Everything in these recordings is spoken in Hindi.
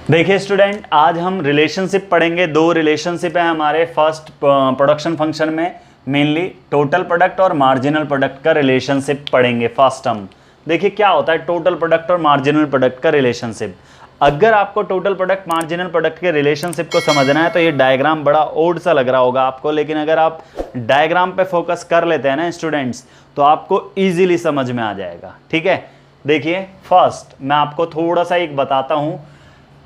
देखिए स्टूडेंट, आज हम रिलेशनशिप पढ़ेंगे। दो रिलेशनशिप है हमारे फर्स्ट प्रोडक्शन फंक्शन में। मेनली टोटल प्रोडक्ट और मार्जिनल प्रोडक्ट का रिलेशनशिप पढ़ेंगे फर्स्ट हम। देखिए क्या होता है टोटल प्रोडक्ट और मार्जिनल प्रोडक्ट का रिलेशनशिप। अगर आपको टोटल प्रोडक्ट मार्जिनल प्रोडक्ट के रिलेशनशिप को समझना है तो ये डायग्राम बड़ा ओड सा लग रहा होगा आपको, लेकिन अगर आप डायग्राम पे फोकस कर लेते हैं ना स्टूडेंट्स तो आपको ईजिली समझ में आ जाएगा। ठीक है, देखिए फर्स्ट मैं आपको थोड़ा सा एक बताता हूँ।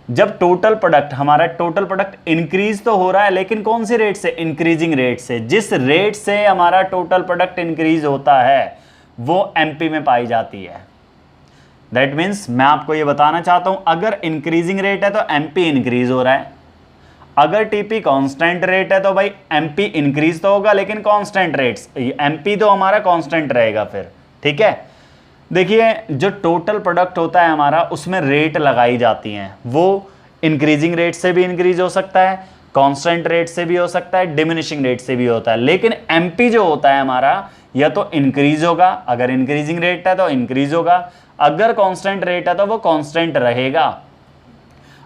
जब टोटल प्रोडक्ट हमारा टोटल प्रोडक्ट इंक्रीज तो हो रहा है, लेकिन कौन सी रेट से? इंक्रीजिंग रेट से। जिस रेट से हमारा टोटल प्रोडक्ट इंक्रीज होता है वो एमपी में पाई जाती है। दैट मीन्स मैं आपको ये बताना चाहता हूं, अगर इंक्रीजिंग रेट है तो एमपी इंक्रीज हो रहा है। अगर टीपी कांस्टेंट रेट है तो भाई एमपी इंक्रीज तो होगा, लेकिन कांस्टेंट रेट्स, एमपी तो हमारा कांस्टेंट रहेगा फिर। ठीक है, देखिए जो टोटल प्रोडक्ट होता है हमारा उसमें रेट लगाई जाती हैं, वो इंक्रीजिंग रेट से भी इंक्रीज हो सकता है, कांस्टेंट रेट से भी हो सकता है, डिमिनिशिंग रेट से भी होता है। लेकिन एमपी जो होता है हमारा या तो इंक्रीज होगा, अगर इंक्रीजिंग रेट है तो इंक्रीज होगा, अगर कांस्टेंट रेट है तो वो कांस्टेंट रहेगा।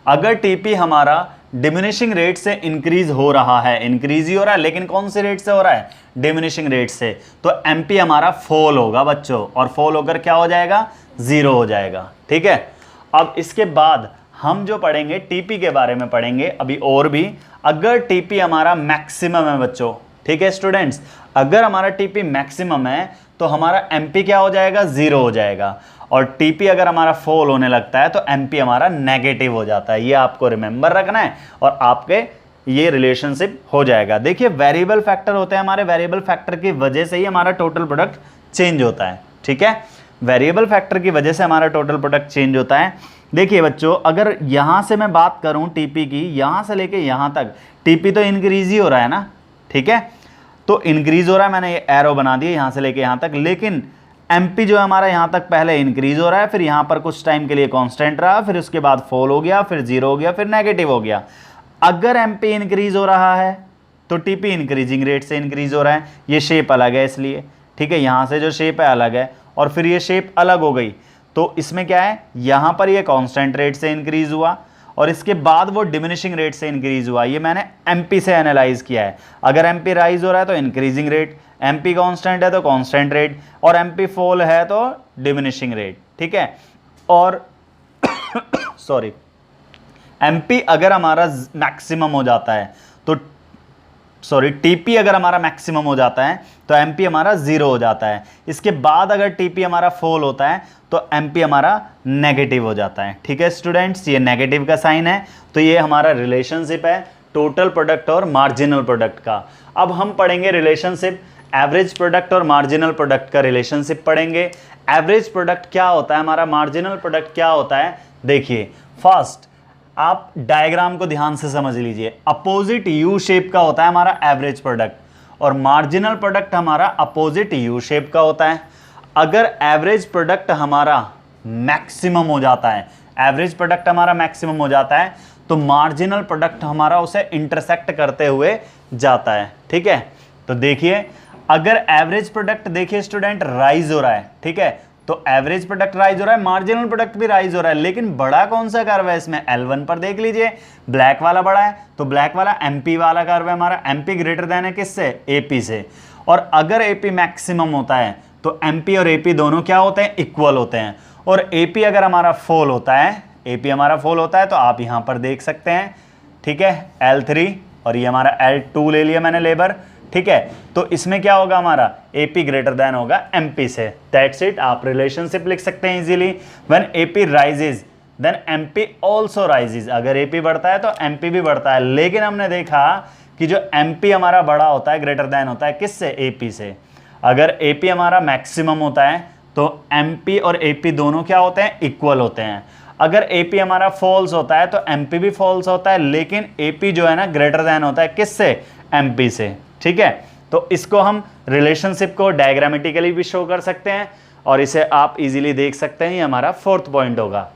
अगर टीपी हमारा डिमिनिशिंग रेट से इंक्रीज हो रहा है, इंक्रीज ही हो रहा है, लेकिन कौन से रेट से हो रहा है? डिमिनिशिंग रेट से, तो एमपी हमारा फॉल होगा बच्चों, और फॉल होकर क्या हो जाएगा? जीरो हो जाएगा। ठीक है, अब इसके बाद हम जो पढ़ेंगे टीपी के बारे में पढ़ेंगे अभी और भी। अगर टीपी हमारा मैक्सिमम है बच्चों, ठीक है स्टूडेंट्स, अगर हमारा टीपी मैक्सिमम है तो हमारा एमपी क्या हो जाएगा? जीरो हो जाएगा। और टीपी अगर हमारा फॉल होने लगता है तो एमपी हमारा नेगेटिव हो जाता है। ये आपको रिमेंबर रखना है और आपके ये रिलेशनशिप हो जाएगा। देखिए वेरिएबल फैक्टर होते हैं हमारे, वेरिएबल फैक्टर की वजह से ही हमारा टोटल प्रोडक्ट चेंज होता है। ठीक है, वेरिएबल फैक्टर की वजह से हमारा टोटल प्रोडक्ट चेंज होता है। देखिए बच्चों, अगर यहां से मैं बात करूं टीपी की, यहां से लेके यहां तक टीपी तो इंक्रीज ही हो रहा है ना। ठीक है, तो इंक्रीज हो रहा है, मैंने ये एरो बना दिया यहां से लेके यहां तक, लेकिन एमपी जो है हमारा यहां तक पहले इंक्रीज हो रहा है, फिर यहां पर कुछ टाइम के लिए कांस्टेंट रहा, फिर उसके बाद फॉल हो गया, फिर जीरो हो गया, फिर नेगेटिव हो गया। अगर एमपी इंक्रीज हो रहा है तो टीपी इंक्रीजिंग रेट से इंक्रीज हो रहा है। ये शेप अलग है इसलिए, ठीक है, यहां से जो शेप है अलग है और फिर ये शेप अलग हो गई, तो इसमें क्या है, यहां पर ये कांस्टेंट रेट से इंक्रीज हुआ और इसके बाद वो डिमिनिशिंग रेट से इंक्रीज हुआ। ये मैंने एमपी से एनालाइज किया है। अगर एमपी राइज हो रहा है तो इंक्रीजिंग रेट, एमपी कांस्टेंट है तो कांस्टेंट रेट, और एमपी फॉल है तो डिमिनिशिंग रेट। ठीक है, और सॉरी, एमपी अगर हमारा मैक्सिमम हो जाता है तो सॉरी टीपी अगर हमारा मैक्सिमम हो जाता है तो एमपी हमारा जीरो हो जाता है। इसके बाद अगर टीपी हमारा फॉल होता है तो एमपी हमारा नेगेटिव हो जाता है। ठीक है स्टूडेंट्स, ये नेगेटिव का साइन है, तो ये हमारा रिलेशनशिप है टोटल प्रोडक्ट और मार्जिनल प्रोडक्ट का। अब हम पढ़ेंगे रिलेशनशिप एवरेज प्रोडक्ट और मार्जिनल प्रोडक्ट का रिलेशनशिप पढ़ेंगे। एवरेज प्रोडक्ट क्या होता है हमारा, मार्जिनल प्रोडक्ट क्या होता है? देखिए फर्स्ट आप डायग्राम को ध्यान से समझ लीजिए। अपोजिट यू शेप का होता है हमारा एवरेज प्रोडक्ट और मार्जिनल प्रोडक्ट हमारा अपोजिट यू शेप का होता है। अगर एवरेज प्रोडक्ट हमारा मैक्सिमम हो जाता है, एवरेज प्रोडक्ट हमारा मैक्सिमम हो जाता है तो मार्जिनल प्रोडक्ट हमारा उसे इंटरसेक्ट करते हुए जाता है। ठीक है, तो देखिए अगर एवरेज प्रोडक्ट देखिए स्टूडेंट राइज हो रहा है, ठीक है, तो एवरेज प्रोडक्ट राइज हो रहा है, मार्जिनल प्रोडक्ट भी राइज हो रहा है, लेकिन बड़ा कौन सा कर्व है इसमें? L1 पर देख लीजिए, ब्लैक वाला बड़ा है, तो ब्लैक वाला एमपी वाला कर्व है हमारा। एमपी ग्रेटर देन है किससे? एपी से। और अगर एपी मैक्सिमम होता है तो एमपी और एपी दोनों क्या होते हैं? इक्वल होते हैं। और एपी अगर हमारा फॉल होता है, एपी हमारा फॉल होता है तो आप यहां पर देख सकते हैं, ठीक है, L3 और ये हमारा L2 ले लिया मैंने लेबर। ठीक है, तो इसमें क्या होगा हमारा? एपी ग्रेटर देन होगा एमपी से। दैट्स इट, आप रिलेशनशिप लिख सकते हैं easily. When AP rises then MP also rises. अगर एपी बढ़ता है तो एमपी भी बढ़ता है, लेकिन हमने देखा कि जो एमपी हमारा बड़ा होता है, ग्रेटर देन होता है किससे? एपी से। अगर एपी हमारा मैक्सिमम होता है तो एमपी और एपी दोनों क्या होते हैं? इक्वल होते हैं। अगर एपी हमारा फॉल्स होता है तो एमपी भी फॉल्स होता है, लेकिन एपी जो है ना ग्रेटर देन होता है किससे? एमपी से। ठीक है, तो इसको हम रिलेशनशिप को डायग्रामेटिकली भी शो कर सकते हैं और इसे आप इजीली देख सकते हैं। ये हमारा फोर्थ पॉइंट होगा।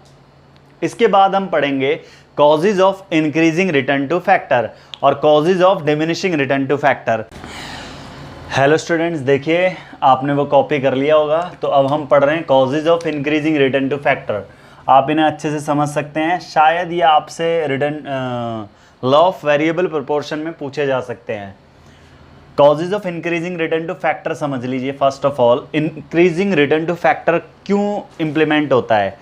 इसके बाद हम पढ़ेंगे causes of increasing return to factor और causes of diminishing return to factor. Hello students, देखिए आपने वो कॉपी कर लिया होगा, तो अब हम पढ़ रहे हैं causes of increasing return to factor. आप इन्हें अच्छे से समझ सकते हैं। शायद ये आपसे return law of variable proportion में पूछे जा सकते हैं। Causes of increasing return to factor समझ लीजिए। First of all, increasing return to factor क्यों इंप्लीमेंट होता है?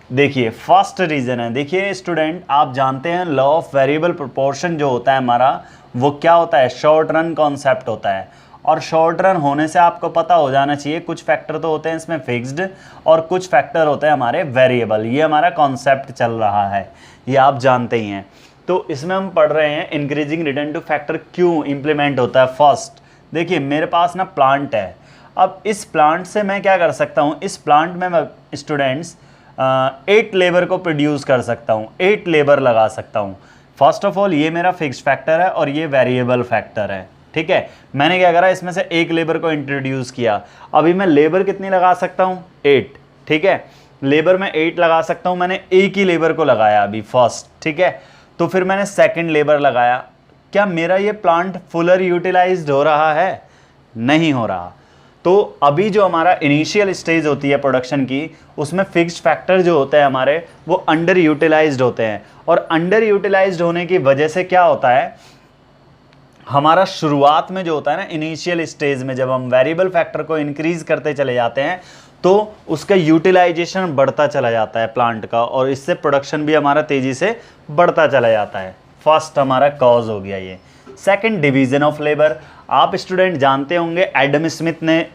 देखिए, फर्स्ट रीजन है, देखिए स्टूडेंट, आप जानते हैं लॉ ऑफ वेरिएबल प्रोपोर्शन जो होता है हमारा, वो क्या होता है? शॉर्ट रन कॉन्सेप्ट होता है। और शॉर्ट रन होने से आपको पता हो जाना चाहिए कुछ फैक्टर तो होते हैं इसमें फिक्स्ड और कुछ फैक्टर होते हैं हमारे वेरिएबल। ये हमारा कॉन्सेप्ट चल रहा है, ये आप जानते ही हैं। तो इसमें हम पढ़ रहे हैं इंक्रीजिंग रिटर्न टू फैक्टर क्यों इंप्लीमेंट होता है। फर्स्ट देखिए, मेरे पास ना प्लांट है। अब इस प्लांट से मैं क्या कर सकता हूँ? इस प्लांट में मैं स्टूडेंट्स 8 लेबर को प्रोड्यूस कर सकता हूँ, 8 लेबर लगा सकता हूँ। फर्स्ट ऑफ ऑल, ये मेरा फिक्स्ड फैक्टर है और ये वेरिएबल फैक्टर है, ठीक है। मैंने क्या करा, इसमें से एक लेबर को इंट्रोड्यूस किया। अभी मैं लेबर कितनी लगा सकता हूँ? 8, ठीक है। लेबर में 8 लगा सकता हूँ। मैंने एक ही लेबर को लगाया अभी फर्स्ट, ठीक है। तो फिर मैंने सेकंड लेबर लगाया। क्या मेरा ये प्लांट फुलर यूटिलाइज्ड हो रहा है? नहीं हो रहा। तो अभी जो हमारा इनिशियल स्टेज होती है प्रोडक्शन की, उसमें फिक्स्ड फैक्टर जो होते हैं हमारे, वो अंडर यूटिलाइज्ड होते हैं। और अंडर यूटिलाइज्ड होने की वजह से क्या होता है, हमारा शुरुआत में जो होता है ना, इनिशियल स्टेज में जब हम वेरिएबल फैक्टर को इंक्रीज करते चले जाते हैं तो उसका यूटिलाइजेशन बढ़ता चला जाता है प्लांट का, और इससे प्रोडक्शन भी हमारा तेजी से बढ़ता चला जाता है। फर्स्ट हमारा कॉज हो गया ये। Second, division of labour. आप स्टूडेंट जानते होंगे एडम स्मिथ ने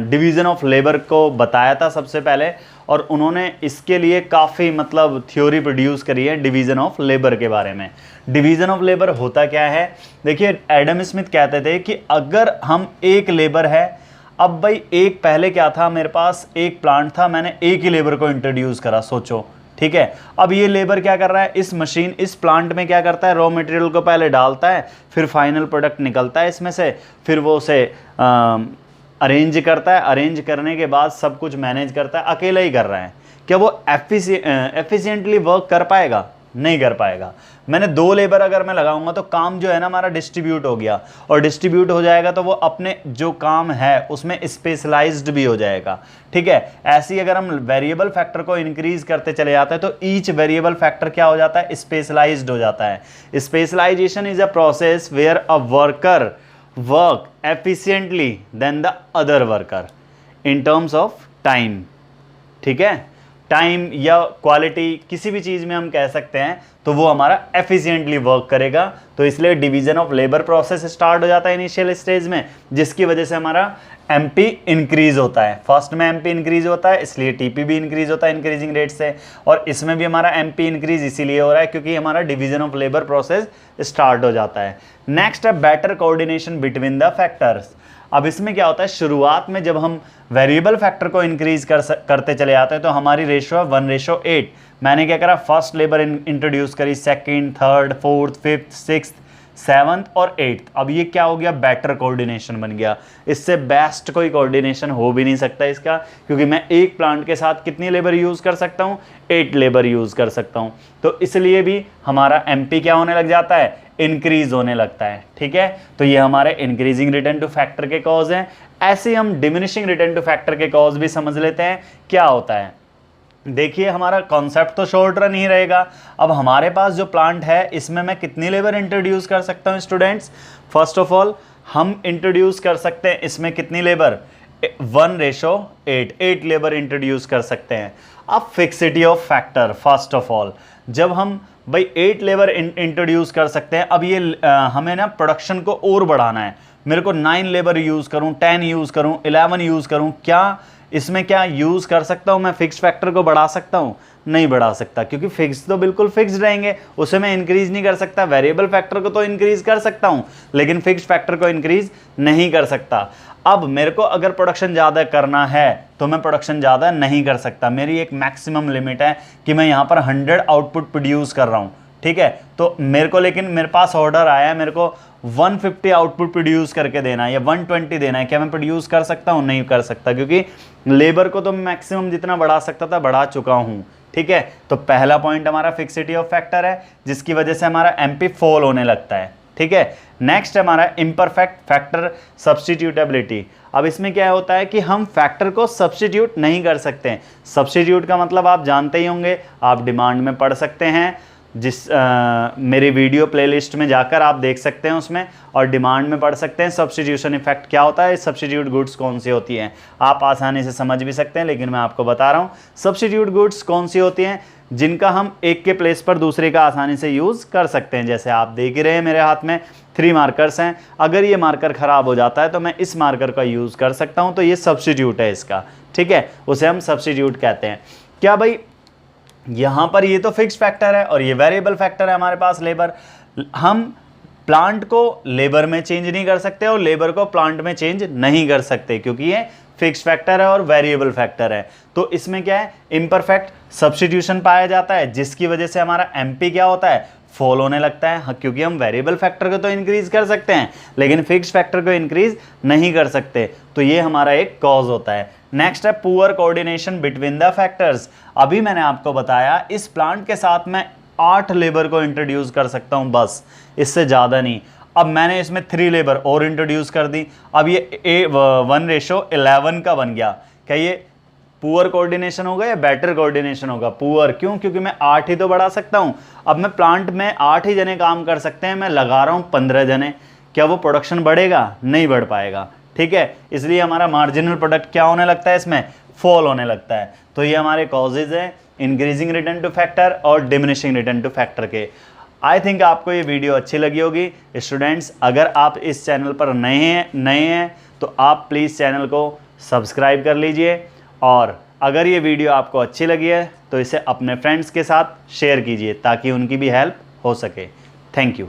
डिवीज़न ऑफ लेबर को बताया था सबसे पहले, और उन्होंने इसके लिए काफ़ी मतलब थ्योरी प्रोड्यूस करी है डिवीज़न ऑफ लेबर के बारे में। डिवीज़न ऑफ लेबर होता क्या है? देखिए, एडम स्मिथ कहते थे कि अगर हम एक लेबर है, अब भाई एक पहले क्या था, मेरे पास एक प्लांट था, मैंने एक ही लेबर को इंट्रोड्यूस करा, सोचो, ठीक है। अब ये लेबर क्या कर रहा है, इस मशीन, इस प्लांट में क्या करता है, रॉ मटेरियल को पहले डालता है, फिर फाइनल प्रोडक्ट निकलता है इसमें से, फिर वो उसे अरेंज करता है, अरेंज करने के बाद सब कुछ मैनेज करता है, अकेला ही कर रहा है। क्या वो एफिशिएंटली वर्क कर पाएगा? नहीं कर पाएगा। मैंने 2 लेबर अगर मैं लगाऊंगा तो काम जो है ना हमारा डिस्ट्रीब्यूट हो गया, और डिस्ट्रीब्यूट हो जाएगा तो वो अपने जो काम है उसमें स्पेशलाइज्ड भी हो जाएगा, ठीक है। ऐसे ही अगर हम वेरिएबल फैक्टर को इंक्रीज करते चले जाते हैं तो ईच वेरिएबल फैक्टर क्या हो जाता है, स्पेशलाइज्ड हो जाता है। Specialisation is a process where a worker work efficiently than the other worker in terms of time, ठीक है। टाइम या क्वालिटी किसी भी चीज़ में हम कह सकते हैं, तो वो हमारा एफिशिएंटली वर्क करेगा। तो इसलिए division of labour process start हो जाता है इनिशियल स्टेज में, जिसकी वजह से हमारा एमपी इंक्रीज होता है। फर्स्ट में एमपी इंक्रीज होता है, इसलिए टीपी भी इंक्रीज होता है इंक्रीजिंग रेट से, और इसमें भी हमारा एमपी इंक्रीज इसीलिए हो रहा है क्योंकि हमारा division of labour process start हो जाता है। नेक्स्ट है better coordination between the factors. अब इसमें क्या होता है, शुरुआत में जब हम वेरिएबल फैक्टर को इंक्रीज करते चले जाते हैं तो हमारी रेशो है 1:8। मैंने क्या करा, फर्स्ट लेबर इंट्रोड्यूस करी, second, third, fourth, fifth, sixth, 7th और 8th। अब ये क्या हो गया, बेटर कोऑर्डिनेशन बन गया। इससे बेस्ट कोई कोऑर्डिनेशन हो भी नहीं सकता इसका, क्योंकि मैं एक प्लांट के साथ कितनी लेबर यूज़ कर सकता हूँ, 8 लेबर यूज़ कर सकता हूँ। तो इसलिए भी हमारा एमपी क्या होने लग जाता है, इंक्रीज होने लगता है, ठीक है। तो ये हमारे इंक्रीजिंग रिटर्न टू फैक्टर के कॉज हैं। ऐसे हम डिमिनिशिंग रिटर्न टू फैक्टर के कॉज भी समझ लेते हैं क्या होता है। देखिए, हमारा कॉन्सेप्ट तो शॉर्ट रन ही रहेगा। अब हमारे पास जो प्लांट है इसमें मैं कितनी लेबर इंट्रोड्यूस कर सकता हूँ स्टूडेंट्स? फर्स्ट ऑफ ऑल हम इंट्रोड्यूस कर सकते हैं इसमें कितनी लेबर, 1:8, 8 लेबर इंट्रोड्यूस कर सकते हैं। अब fixity of factor, first of all जब हम भाई 8 लेबर इंट्रोड्यूस कर सकते हैं, अब ये हमें ना प्रोडक्शन को और बढ़ाना है। मेरे को 9 लेबर यूज़ करूँ, 10 यूज़ करूँ, 11 यूज़ करूँ, क्या इसमें क्या यूज़ कर सकता हूँ मैं? फिक्स्ड फैक्टर को बढ़ा सकता हूँ? नहीं बढ़ा सकता, क्योंकि फिक्स तो बिल्कुल फिक्स्ड रहेंगे, उसे मैं इंक्रीज नहीं कर सकता। वेरिएबल फैक्टर को तो इंक्रीज कर सकता हूँ, लेकिन फिक्स्ड फैक्टर को इंक्रीज नहीं कर सकता। अब मेरे को अगर प्रोडक्शन ज़्यादा करना है तो मैं प्रोडक्शन ज़्यादा नहीं कर सकता। मेरी एक मैक्सिमम लिमिट है कि मैं यहाँ पर 100 आउटपुट प्रोड्यूस कर रहा हूँ, ठीक है। तो मेरे को, लेकिन मेरे पास ऑर्डर आया है, मेरे को 150 आउटपुट प्रोड्यूस करके देना है या 120 देना है, क्या मैं प्रोड्यूस कर सकता हूँ? नहीं कर सकता, क्योंकि लेबर को तो मैक्सिमम जितना बढ़ा सकता था बढ़ा चुका हूँ, ठीक है। तो पहला पॉइंट हमारा फिक्सिटी ऑफ फैक्टर है, जिसकी वजह से हमारा एमपी फॉल होने लगता है, ठीक है। नेक्स्ट हमारा इम्परफेक्ट फैक्टर सब्स्टिट्यूटेबिलिटी। अब इसमें क्या होता है कि हम फैक्टर को सब्स्टिट्यूट नहीं कर सकते हैं। सब्स्टिट्यूट का मतलब आप जानते ही होंगे, आप डिमांड में पढ़ सकते हैं, मेरी वीडियो प्लेलिस्ट में जाकर आप देख सकते हैं उसमें, और डिमांड में पढ़ सकते हैं सब्स्टिट्यूशन इफेक्ट क्या होता है, सब्स्टिट्यूट गुड्स कौन सी होती हैं। आप आसानी से समझ भी सकते हैं, लेकिन मैं आपको बता रहा हूँ सब्स्टिट्यूट गुड्स कौन सी होती हैं जिनका हम एक के प्लेस पर दूसरे का आसानी से यूज़ कर सकते हैं। जैसे आप देख ही रहे हैं मेरे हाथ में 3 मार्कर्स हैं, अगर ये मार्कर ख़राब हो जाता है तो मैं इस मार्कर का यूज़ कर सकता हूँ, तो ये सब्स्टिट्यूट है इसका, ठीक है, उसे हम सब्स्टिट्यूट कहते हैं। क्या भाई यहाँ पर ये तो फिक्स फैक्टर है और ये वेरिएबल फैक्टर है हमारे पास लेबर। हम प्लांट को लेबर में चेंज नहीं कर सकते और लेबर को प्लांट में चेंज नहीं कर सकते, क्योंकि ये फिक्स फैक्टर है और वेरिएबल फैक्टर है। तो इसमें क्या है, इम्परफेक्ट सब्स्टिट्यूशन पाया जाता है, जिसकी वजह से हमारा एमपी क्या होता है, फॉल होने लगता है, क्योंकि हम वेरिएबल फैक्टर को तो इंक्रीज कर सकते हैं लेकिन फिक्स फैक्टर को इंक्रीज नहीं कर सकते। तो ये हमारा एक कॉज होता है। नेक्स्ट है poor coordination between the factors. अभी मैंने आपको बताया इस प्लांट के साथ मैं 8 लेबर को इंट्रोड्यूस कर सकता हूं, बस इससे ज़्यादा नहीं। अब मैंने इसमें 3 लेबर और इंट्रोड्यूस कर दी, अब ये 1:11 का बन गया। क्या ये पुअर कोऑर्डिनेशन होगा या बेटर कोऑर्डिनेशन होगा? पुअर। क्यों? क्योंकि मैं 8 ही तो बढ़ा सकता हूं। अब मैं प्लांट में 8 ही जने काम कर सकते हैं, मैं लगा रहा हूं 15 जने, क्या वो प्रोडक्शन बढ़ेगा? नहीं बढ़ पाएगा, ठीक है। इसलिए हमारा मार्जिनल प्रोडक्ट क्या होने लगता है, इसमें फॉल होने लगता है। तो ये हमारे कॉजेज हैं इंक्रीजिंग रिटर्न टू फैक्टर और डिमिनिशिंग रिटर्न टू फैक्टर के। आई थिंक आपको ये वीडियो अच्छी लगी होगी। स्टूडेंट्स, अगर आप इस चैनल पर नए हैं तो आप प्लीज़ चैनल को सब्सक्राइब कर लीजिए, और अगर ये वीडियो आपको अच्छी लगी है तो इसे अपने फ्रेंड्स के साथ शेयर कीजिए ताकि उनकी भी हेल्प हो सके। Thank you.